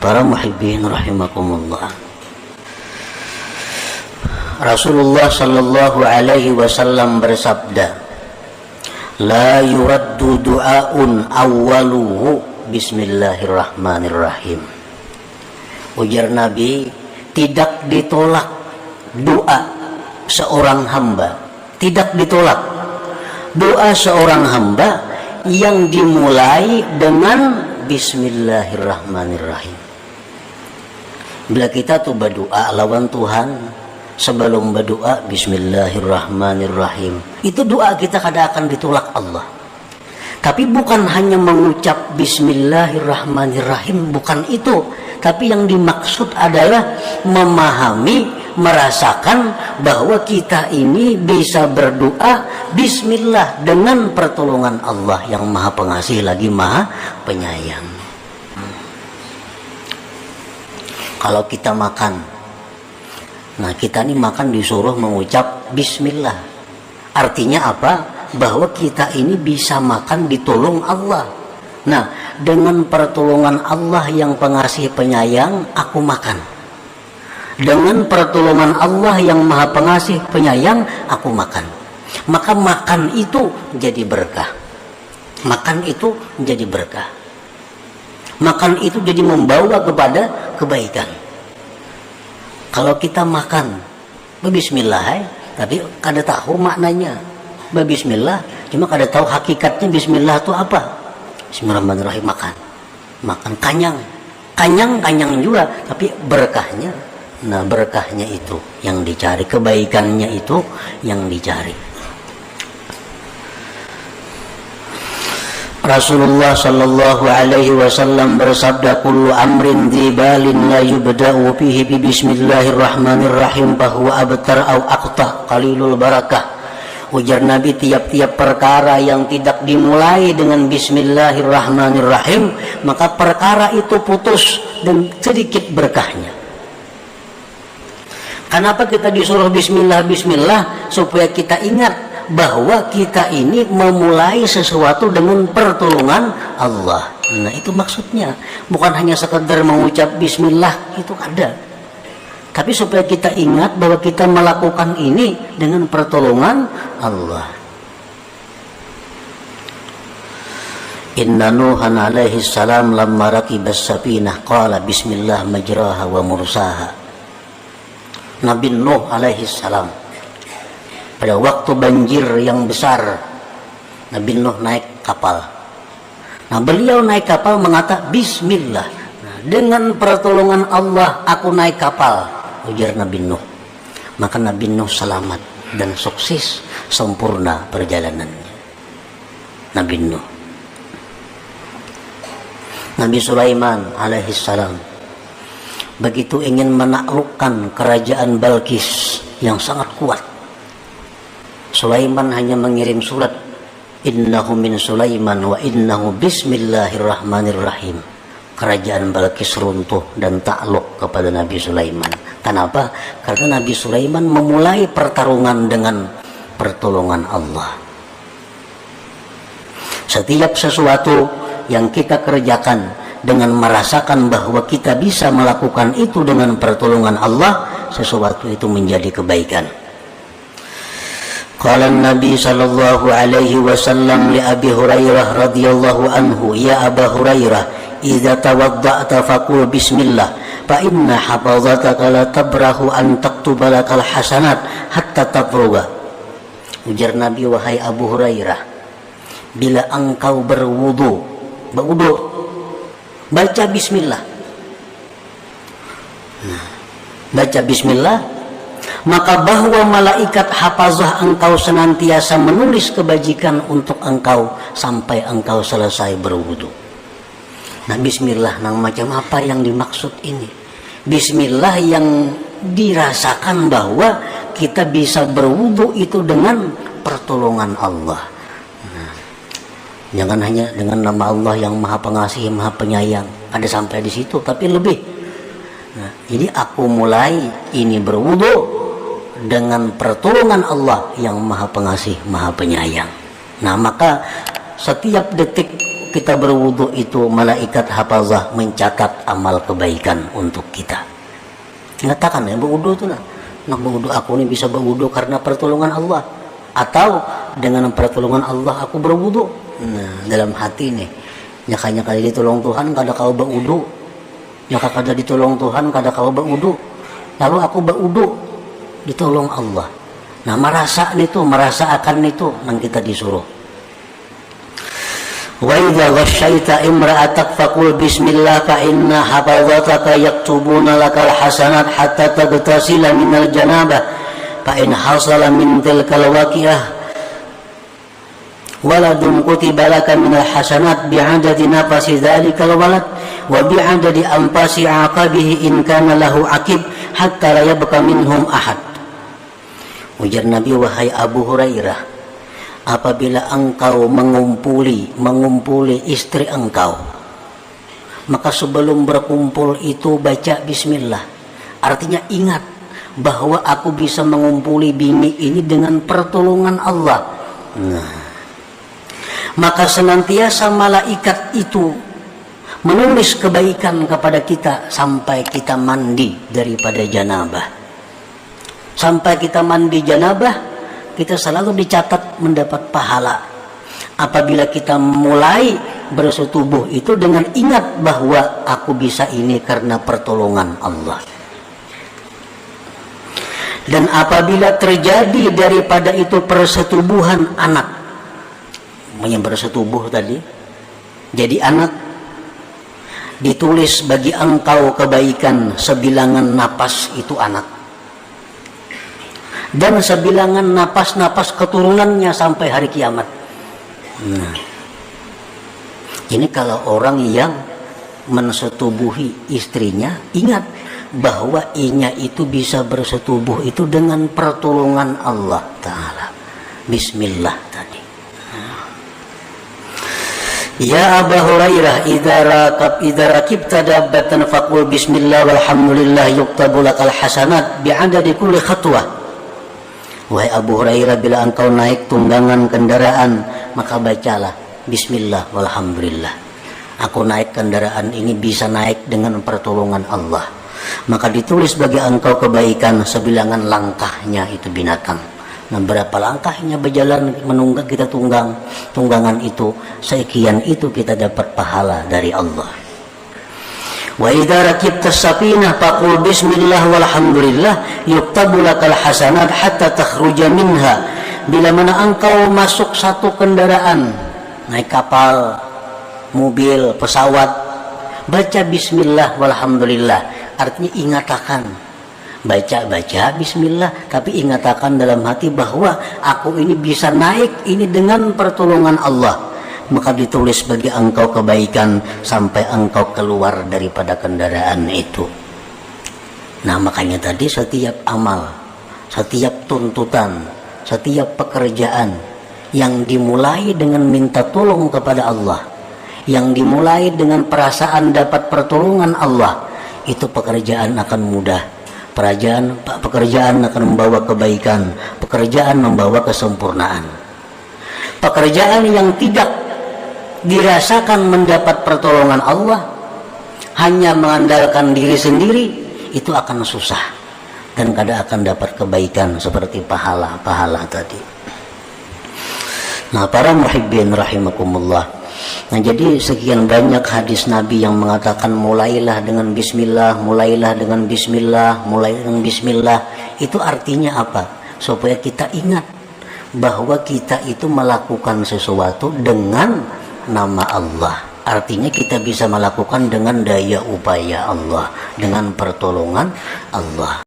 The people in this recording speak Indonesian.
Para muhibbin rahimakumullah, Rasulullah sallallahu alaihi wasallam bersabda, la yuraddu du'aun awwaluhu bismillahirrahmanirrahim. Ujar Nabi, tidak ditolak doa seorang hamba, tidak ditolak doa seorang hamba yang dimulai dengan bismillahirrahmanirrahim. Bila kita tuh berdoa lawan Tuhan, sebelum berdoa bismillahirrahmanirrahim, itu doa kita kadang akan ditolak Allah. Tapi bukan hanya mengucap bismillahirrahmanirrahim, bukan itu. Tapi yang dimaksud adalah memahami, merasakan bahwa kita ini bisa berdoa bismillah dengan pertolongan Allah yang maha pengasih lagi maha penyayang. Kalau kita makan, nah kita ini makan disuruh mengucap bismillah. Artinya apa? Bahwa kita ini bisa makan ditolong Allah. Nah, dengan pertolongan Allah yang pengasih penyayang, aku makan. Dengan pertolongan Allah yang maha pengasih penyayang, aku makan. Maka makan itu jadi berkah. Makan itu menjadi berkah. Makan itu jadi membawa kepada kebaikan. Kalau kita makan bismillah, tapi kada tahu maknanya bismillah, cuma kada tahu hakikatnya bismillah itu apa. Bismillahirrahmanirrahim, makan kanyang juga, tapi berkahnya, nah berkahnya itu yang dicari, kebaikannya itu yang dicari. Rasulullah sallallahu alaihi wasallam bersabda, kullu amrin dzibalin la yubda'u fihi bi bismillahirrahmanirrahim bahwa abtar au aqta qalilul barakah. Ujar Nabi, tiap-tiap perkara yang tidak dimulai dengan bismillahirrahmanirrahim, maka perkara itu putus dan sedikit berkahnya. Kenapa kita disuruh bismillah? Supaya kita ingat bahwa kita ini memulai sesuatu dengan pertolongan Allah. Nah itu maksudnya, bukan hanya sekedar mengucap bismillah, itu ada. Tapi supaya kita ingat bahwa kita melakukan ini dengan pertolongan Allah. Inna Nuhan alaihi salam lamma rakibas safinah qala bismillah majraha wa mursaha. Nabi Nuh alaihi salam pada waktu banjir yang besar, Nabi Nuh naik kapal. Nah beliau naik kapal mengatakan bismillah. Nah, dengan pertolongan Allah aku naik kapal, ujar Nabi Nuh. Maka Nabi Nuh selamat dan sukses, sempurna perjalanannya. Nabi Nuh. Nabi Sulaiman alaihissalam begitu ingin menaklukkan kerajaan Balkis yang sangat kuat, Sulaiman hanya mengirim surat, innahu min Sulaiman wa innahu bismillahirrahmanirrahim. Kerajaan Balkis runtuh dan takluk kepada Nabi Sulaiman. Kenapa? Karena Nabi Sulaiman memulai pertarungan dengan pertolongan Allah. Setiap sesuatu yang kita kerjakan dengan merasakan bahwa kita bisa melakukan itu dengan pertolongan Allah, sesuatu itu menjadi kebaikan. Qala Nabi sallallahu alaihi wasallam li Abi Hurairah radhiyallahu anhu, ya Aba Hurairah, idza tawadda'ta faqul bismillah fa inna hafazataka la tabrahu an taktuba lakal hasanat hatta tafruga. Ujar Nabi, wahai Abu Hurairah, bila engkau berwudu, baca bismillah. Nah, baca bismillah, maka bahwa malaikat hafazah engkau senantiasa menulis kebajikan untuk engkau sampai engkau selesai berwudu. Nah bismillah nang macam apa yang dimaksud ini? Bismillah yang dirasakan bahwa kita bisa berwudu itu dengan pertolongan Allah. Nah, jangan hanya dengan nama Allah yang maha pengasih, maha penyayang, ada sampai di situ, tapi lebih. Nah, jadi aku mulai ini berwudu dengan pertolongan Allah yang maha pengasih, maha penyayang. Nah maka setiap detik setiap kita berwudu itu malaikat hafazah mencatat amal kebaikan untuk kita. Mengatakan ya berwudu itu nah berwudu aku ini bisa berwudu karena pertolongan Allah, atau dengan pertolongan Allah aku berwudu. Nah dalam hati nih nyakanya kada ditolong Tuhan kada kau berwudu, nyaka kada ditolong Tuhan kada kau berwudu, lalu aku berwudu ditolong Allah. Nah merasa akan itu yang kita disuruh. Wa idza ghasyaita imra'atak faqul bismillah fa inna hafazataka yaktubuna lakal hasanat hatta tabtasila minal janabah fa in hasala min tilkal waqi'ah waladun kutiba laka minal hasanat bi'adadi nafasi dhalikal walad wa bi'adadi anfasi aqabihi in kana lahu aqib hatta la yabqa minhum ahad. Ujar Nabi, wahai Abu Hurairah, apabila engkau mengumpuli istri engkau, maka sebelum berkumpul itu baca bismillah. Artinya ingat bahwa aku bisa mengumpuli bini ini dengan pertolongan Allah. Nah, maka senantiasa malaikat itu menulis kebaikan kepada kita sampai kita mandi daripada janabah. Sampai kita mandi janabah, kita selalu dicatat mendapat pahala. Apabila kita mulai bersetubuh itu dengan ingat bahwa aku bisa ini karena pertolongan Allah. Dan apabila terjadi daripada itu persetubuhan anak, yang bersetubuh tadi jadi anak, ditulis bagi engkau kebaikan sebilangan napas itu anak, dan sebilangan napas-napas keturunannya sampai hari kiamat. Nah, ini kalau orang yang mensetubuhi istrinya, ingat bahwa inya itu bisa bersetubuh itu dengan pertolongan Allah Ta'ala. Bismillah tadi. Ya Abu Hurairah, idza rakibta dabbatan faqul bismillah walhamdulillah yuktabu lakal hasanat bi'adadi kulli khatwah. Wahai Abu Hurairah, bila engkau naik tunggangan kendaraan, maka bacalah bismillah walhamdulillah. Aku naik kendaraan ini bisa naik dengan pertolongan Allah. Maka ditulis bagi engkau kebaikan sebilangan langkahnya itu binatang. Nah, berapa langkahnya berjalan menunggang kita tunggangan itu, sekian itu kita dapat pahala dari Allah. Wa idza rakibta safinah faqul bismillah walhamdulillah yuktabu lakal hasanat hatta takhruja minha. Bila mana engkau masuk satu kendaraan, naik kapal, mobil, pesawat, baca bismillah walhamdulillah. Artinya ingatakan, baca bismillah, tapi ingatakan dalam hati bahwa aku ini bisa naik ini dengan pertolongan Allah. Maka ditulis bagi engkau kebaikan sampai engkau keluar daripada kendaraan itu. Nah makanya tadi setiap amal, setiap tuntutan, setiap pekerjaan yang dimulai dengan minta tolong kepada Allah, yang dimulai dengan perasaan dapat pertolongan Allah, itu pekerjaan akan mudah. Pekerjaan akan membawa kebaikan, pekerjaan membawa kesempurnaan. Pekerjaan yang tidak dirasakan mendapat pertolongan Allah, hanya mengandalkan diri sendiri, itu akan susah dan kada akan dapat kebaikan seperti pahala-pahala tadi. Nah para muhibbin rahimakumullah, nah jadi sekian banyak hadis Nabi yang mengatakan mulailah dengan bismillah, mulailah dengan bismillah, mulai dengan bismillah. Itu artinya apa? Supaya kita ingat bahwa kita itu melakukan sesuatu dengan nama Allah. Artinya kita bisa melakukan dengan daya upaya Allah, dengan pertolongan Allah.